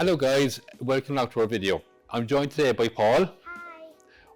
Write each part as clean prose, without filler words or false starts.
Hello guys, welcome out to our video. I'm joined today by Paul. Hi.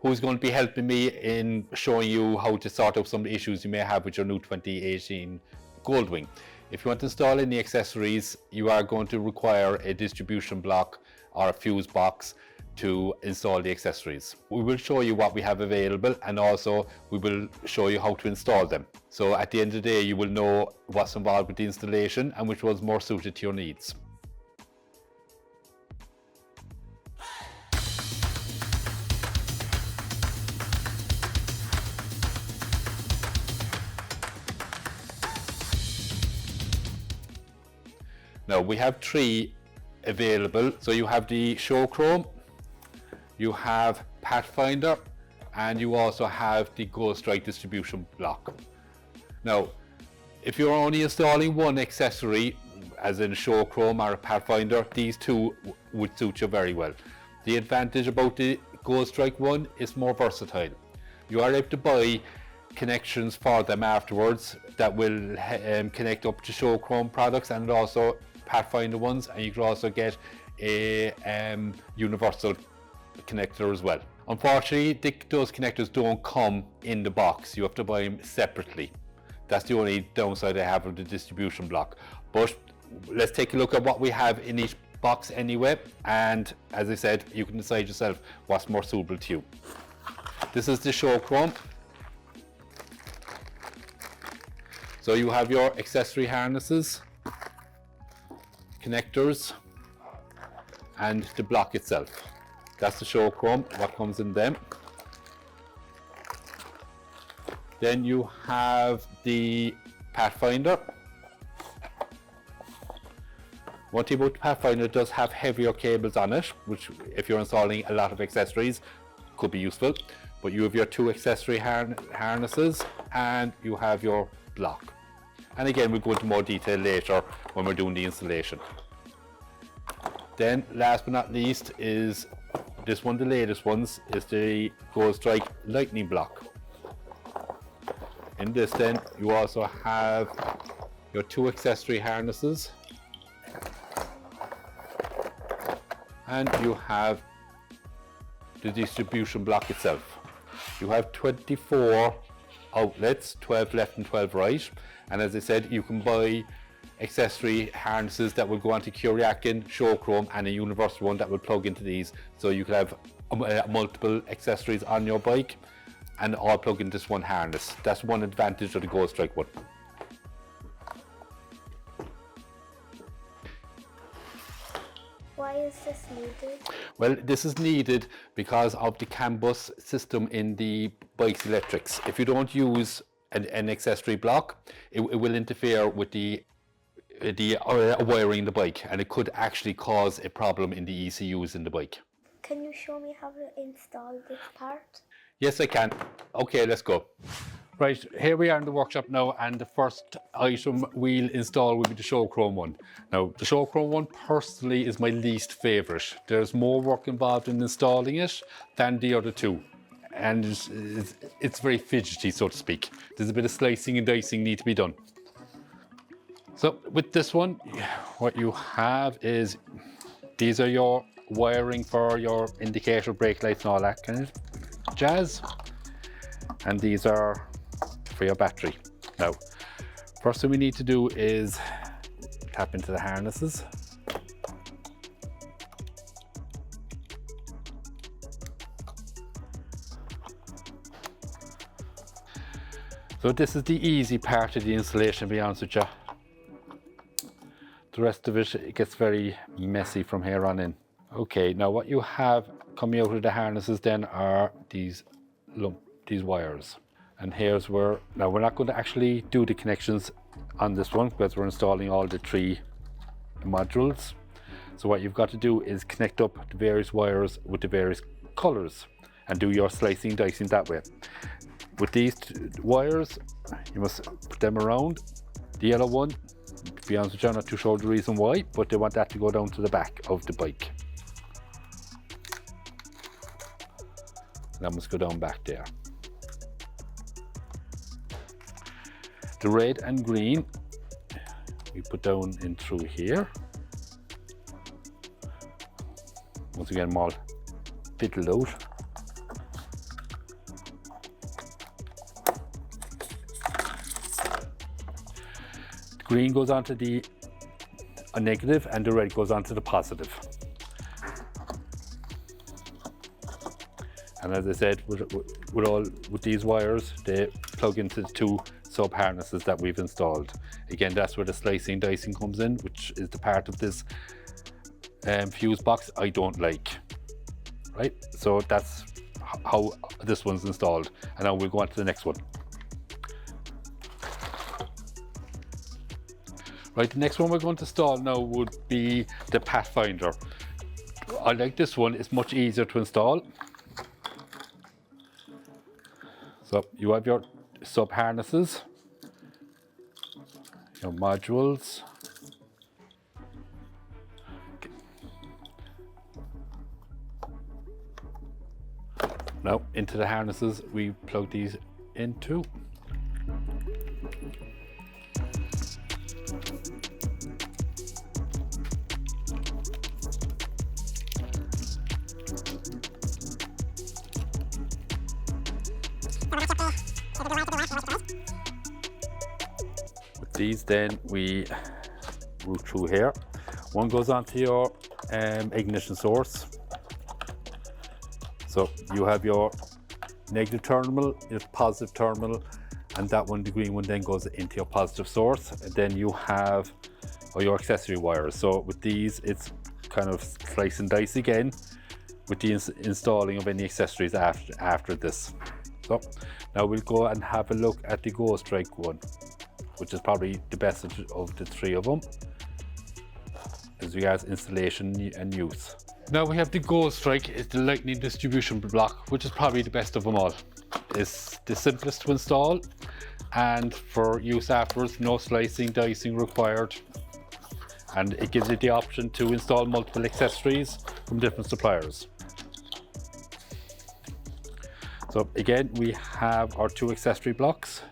Who's going to be helping me in showing you how to sort out some of the issues you may have with your new 2018 Goldwing. If you want to install any accessories, you are going to require a distribution block or a fuse box to install the accessories. We will show you what we have available, and also we will show you how to install them. So at the end of the day, you will know what's involved with the installation and which was more suited to your needs. Now we have three available. So you have the Show Chrome, you have Pathfinder, and you also have the Goldstrike distribution block. Now, if you're only installing one accessory, as in Show Chrome or a Pathfinder, these two would suit you very well. The advantage about the Goldstrike one is more versatile. You are able to buy connections for them afterwards that will connect up to Show Chrome products and also Pathfinder ones, and you can also get a universal connector as well. Unfortunately, those connectors don't come in the box. You have to buy them separately. That's the only downside I have of the distribution block. But let's take a look at what we have in each box anyway, and as I said, you can decide yourself what's more suitable to you. This is the Show Chrome. So you have your accessory harnesses, connectors, and the block itself. That's the Show Chrome, what comes in them. Then you have the Pathfinder. One thing about the Pathfinder, it does have heavier cables on it, which if you're installing a lot of accessories could be useful. But you have your two accessory harnesses and you have your block. And again, we'll go into more detail later when we're doing the installation. Then last but not least is this one, the latest ones, is the Goldstrike lightning block. In this then, you also have your two accessory harnesses, and you have the distribution block itself. You have 24 outlets, 12 left and 12 right, and as I said, you can buy accessory harnesses that will go onto Curiakin, Show Chrome, and a universal one that will plug into these, so you could have multiple accessories on your bike and all plug into this one harness. That's one advantage of the Goldstrike one. Why is this needed? Well, this is needed because of the CAN bus system in the bike's electrics. If you don't use an accessory block, it will interfere with the wiring in the bike, and it could actually cause a problem in the ECUs in the bike. Can you show me how to install this part? Yes, I can. Okay, let's go. Right, here we are in the workshop now, and the first item we'll install will be the Show Chrome one. Now, the Show Chrome one personally is my least favourite. There's more work involved in installing it than the other two, and it's very fidgety, so to speak. There's a bit of slicing and dicing need to be done. So with this one, what you have is, these are your wiring for your indicator, brake lights and all that kind of jazz. And these are for your battery. Now, first thing we need to do is tap into the harnesses. So this is the easy part of the installation, to be honest with you. The rest of it gets very messy from here on in. Okay, now what you have coming out of the harnesses then are these wires. And here's where, now we're not going to actually do the connections on this one because we're installing all the three modules. So what you've got to do is connect up the various wires with the various colors and do your slicing, dicing that way. With these wires, you must put them around. The yellow one, to be honest with you, I'm not too sure the reason why, but they want that to go down to the back of the bike. That must go down back there. The red and green we put down in through here. Once again, I'm all fiddled out. The green goes onto the negative and the red goes onto the positive. And as I said, with these wires, they plug into the two sub harnesses that we've installed. Again, that's where the slicing dicing comes in, which is the part of this fuse box I don't like. Right, so that's how this one's installed. And now we'll go on to the next one. Right, the next one we're going to install now would be the Pathfinder. I like this one, it's much easier to install. So you have your sub harnesses, your modules. Now into the harnesses we plug these into. With these then we route through here. One goes onto your ignition source. So you have your negative terminal, your positive terminal, and that one, the green one, then goes into your positive source. And then you have your accessory wires. So with these, it's kind of slice and dice again with the installing of any accessories after this. So now we'll go and have a look at the Goldwing one, which is probably the best of the three of them as regards installation and use. Now we have the Goldwing, it's the lightning distribution block, which is probably the best of them all. It's the simplest to install, and for use afterwards, no slicing, dicing required. And it gives you the option to install multiple accessories from different suppliers. So again, we have our two accessory blocks.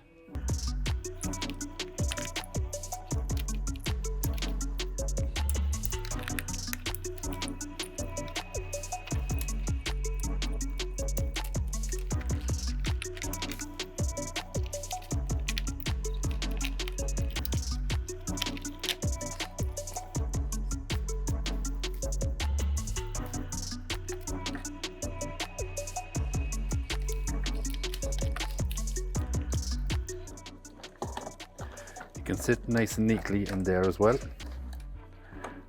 Can sit nice and neatly in there as well,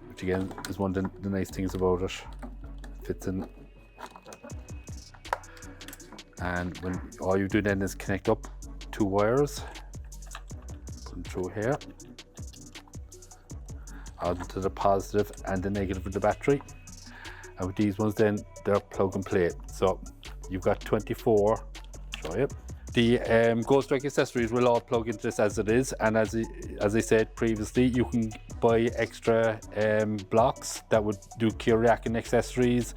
which again is one of the nice things about it. Fits in, and when all you do then is connect up two wires, put them through here onto the positive and the negative of the battery. And with these ones then they're plug and play. So you've got 24. Show you. The Goldwing accessories will all plug into this as it is, and as I said previously, you can buy extra blocks that would do Kiriakin accessories,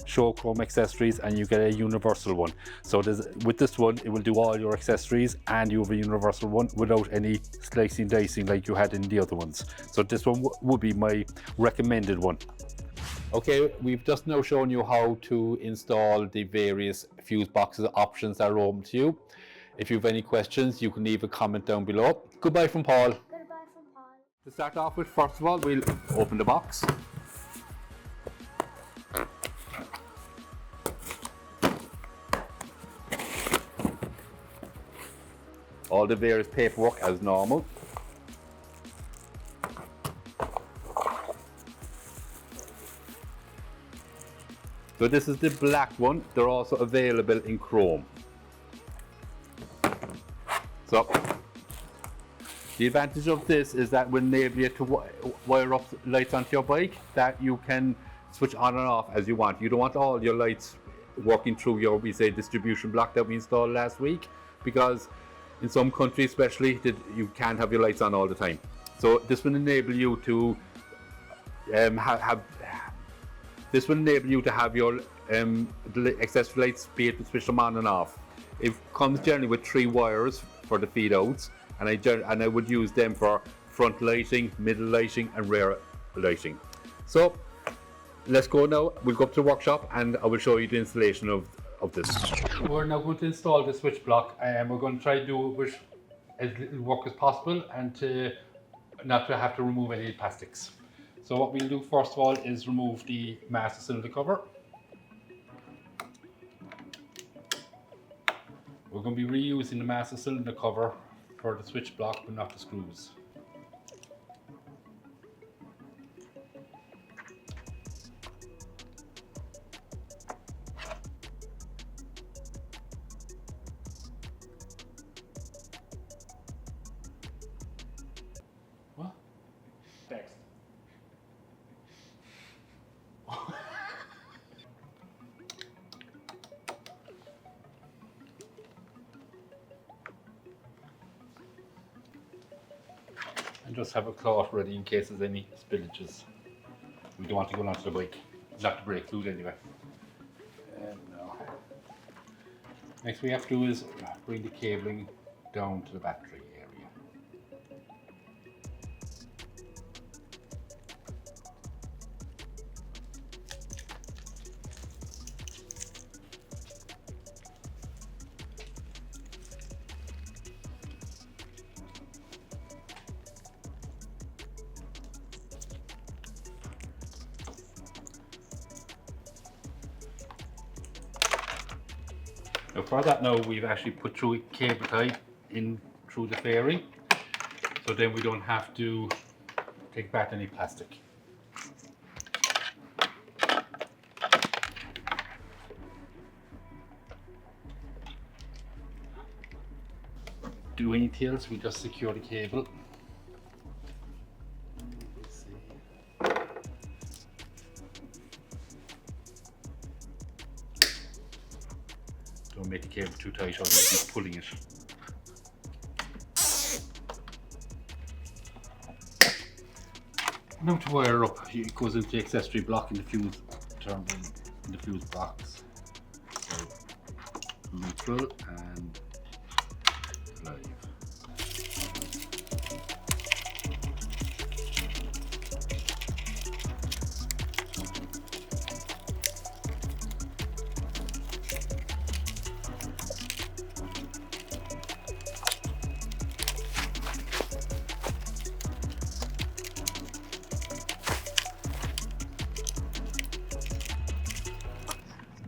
show chrome accessories, and you get a universal one. So with this one, it will do all your accessories, and you have a universal one without any slicing dicing like you had in the other ones. So this one would be my recommended one. Okay, we've just now shown you how to install the various fuse boxes options that are open to you. If you have any questions, you can leave a comment down below. Goodbye from Paul. Goodbye from Paul. To start off with, first of all, we'll open the box. All the various paperwork as normal. So this is the black one. They're also available in chrome. So the advantage of this is that will enable you to wire up lights onto your bike that you can switch on and off as you want. You don't want all your lights working through your, we say, distribution block that we installed last week, because in some countries especially you can't have your lights on all the time. So this will enable you to this will enable you to have your accessory lights, be able to switch them on and off. It comes generally with 3 wires for the feed outs, and I would use them for front lighting, middle lighting and rear lighting. So let's go now. We'll go up to the workshop and I will show you the installation of this. We're now going to install the switch block and we're going to try to do it with as little work as possible and to not to have to remove any plastics. So what we'll do first of all is remove the master cylinder cover. We're going to be reusing the master cylinder cover for the switch block but not the screws. What? Text. And just have a cloth ready in case there's any spillages. We don't want to go onto the bike. Not to break fluid anyway. No. Next we have to do is bring the cabling down to the battery area. Now for that now we've actually put through a cable tie in through the fairing, so then we don't have to take back any plastic. Do anything else, we just secure the cable. Let's see. Don't make the cable too tight or you keep pulling it. Now to wire up, it goes into the accessory block in the fuse terminal in the fuse box. So neutral and live.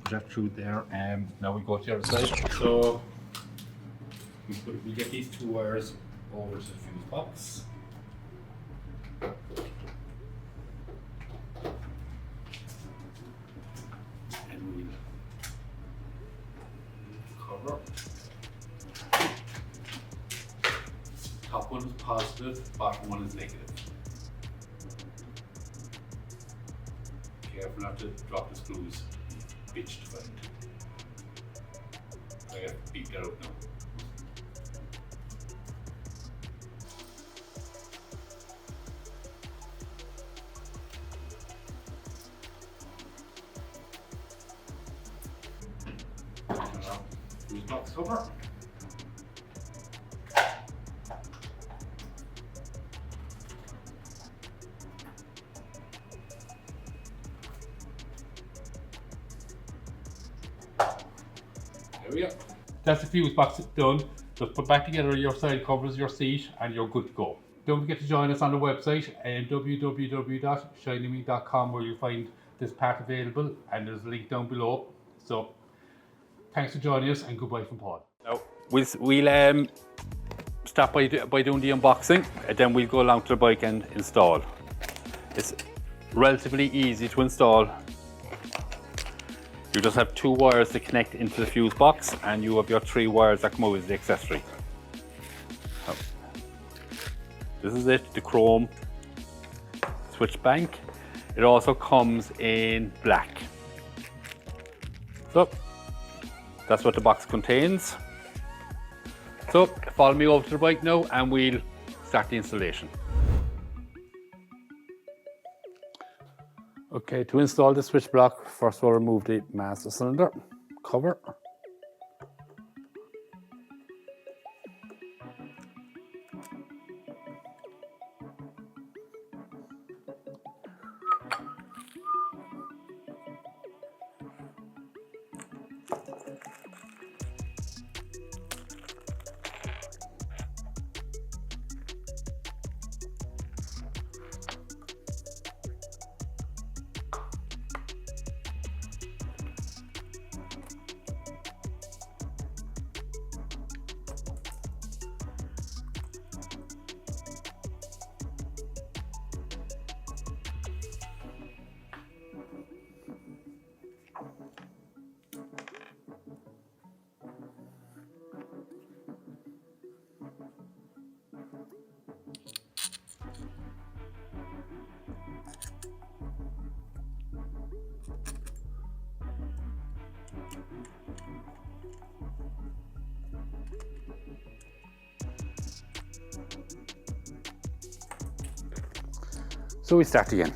Put that through there, and now we go to the other side. So we get these two wires over to the fuse box. And we'll cover. Top one is positive, bottom one is negative. Careful not to drop the screws. Bitch to find. I have to beat that out now. Fuse box cover. There we go. That's the fuse box done. Just put back together your side covers, your seat, and you're good to go. Don't forget to join us on the website www.shinywing.com where you'll find this part available, and there's a link down below. So thanks for joining us and goodbye from Paul. Now we'll start by doing the unboxing, and then we'll go along to the bike and install. It's relatively easy to install. You just have two wires to connect into the fuse box, and you have your three wires that come out as the accessory. So, this is it, the chrome switch bank. It also comes in black. So that's what the box contains. So follow me over to the bike now and we'll start the installation. Okay, to install the switch block, first we'll remove the master cylinder cover. So we start again.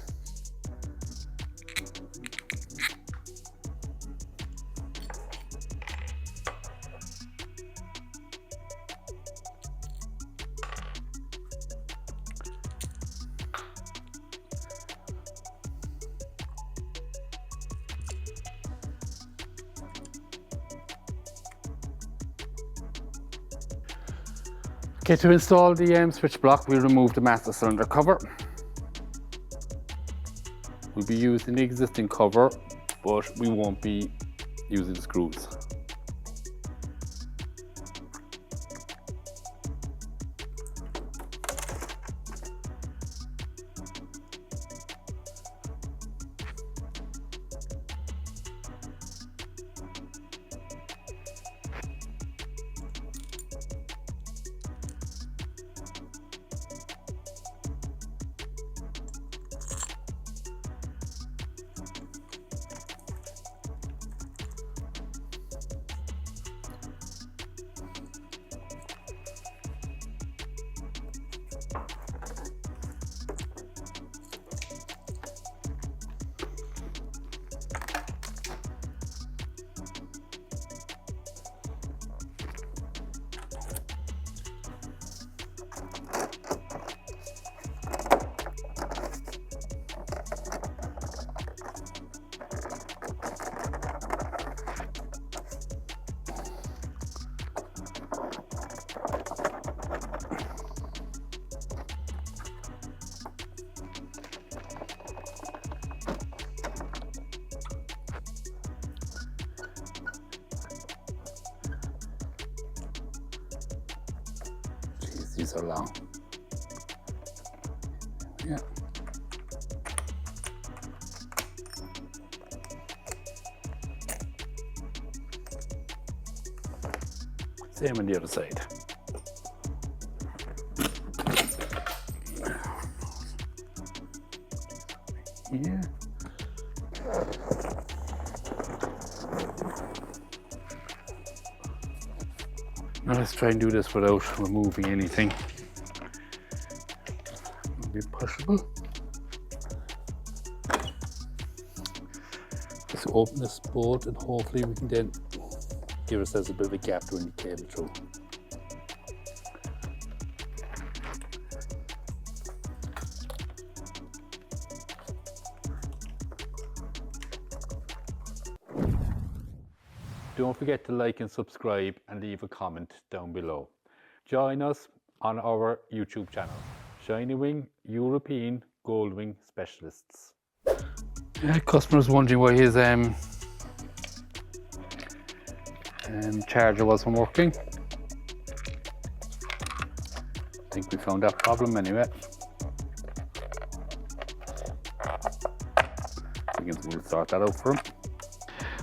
Okay, to install the switch block, we'll remove the master cylinder cover. We'll be using the existing cover, but we won't be using the screws. These are long. Yeah. Same on the other side. Here. Now let's try and do this without removing anything. It'll be pushable. Let's open this bolt and hopefully we can then give ourselves a bit of a gap to run the cable through. Don't forget to like and subscribe and leave a comment down below. Join us on our YouTube channel, Shinywing European Goldwing Specialists. Customers wondering why his charger wasn't working. I think we found that problem anyway. We'll sort that out for him.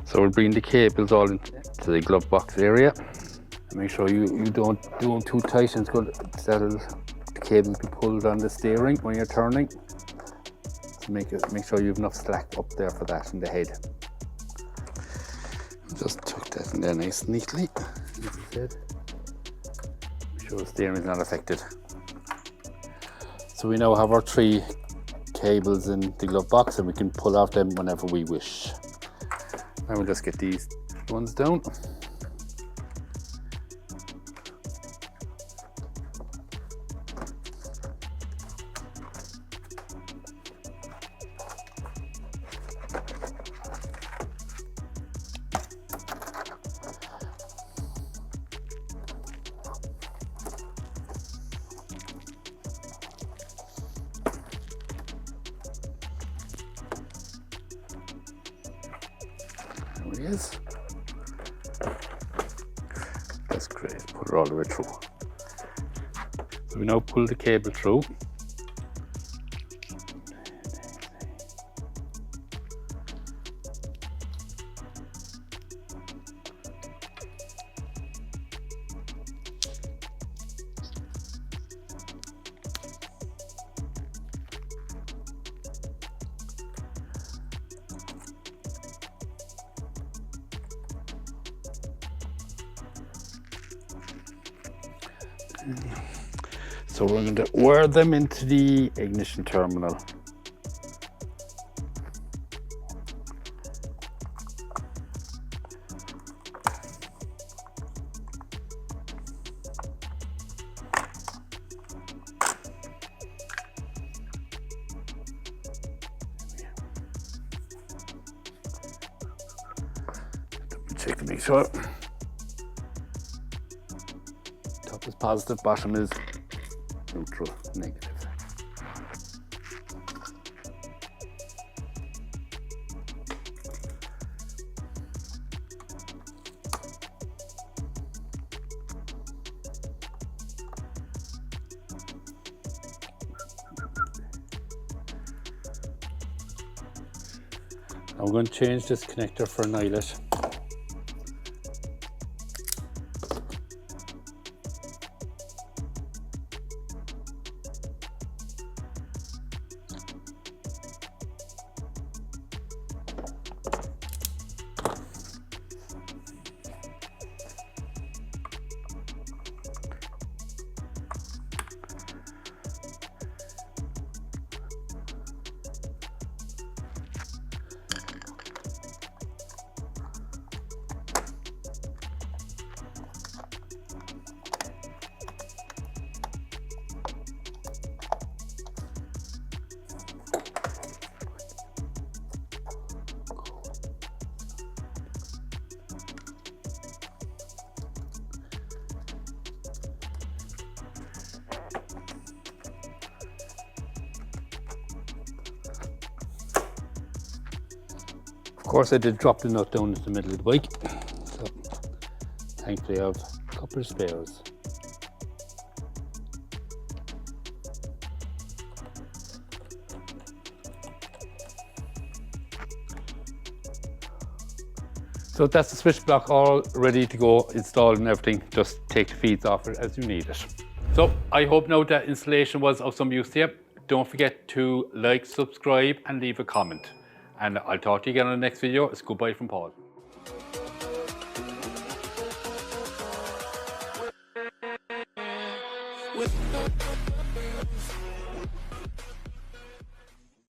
So we'll bring the cables all into the glove box area. Make sure you don't do them too tight, and it's good that the cables be pulled on the steering when you're turning. So make sure you have enough slack up there for that in the head. Just tuck that in there nice and neatly, as I said. Make sure the steering is not affected. So we now have our 3 cables in the glove box and we can pull off them whenever we wish. Now we'll just get these ones down. There he is. That's great. Put it all the way through. So we now pull the cable through. So we're going to wire them into the ignition terminal. Check to make sure. Top is positive, bottom is neutral, negative. Now we're going to change this connector for an eyelet. Of course, I did drop the nut down into the middle of the bike, so thankfully I have a couple of spares. So that's the switch block all ready to go, installed and everything. Just take the feeds off it as you need it. So I hope now that installation was of some use to you. Don't forget to like, subscribe and leave a comment. And I'll talk to you again on the next video. It's goodbye from Paul. With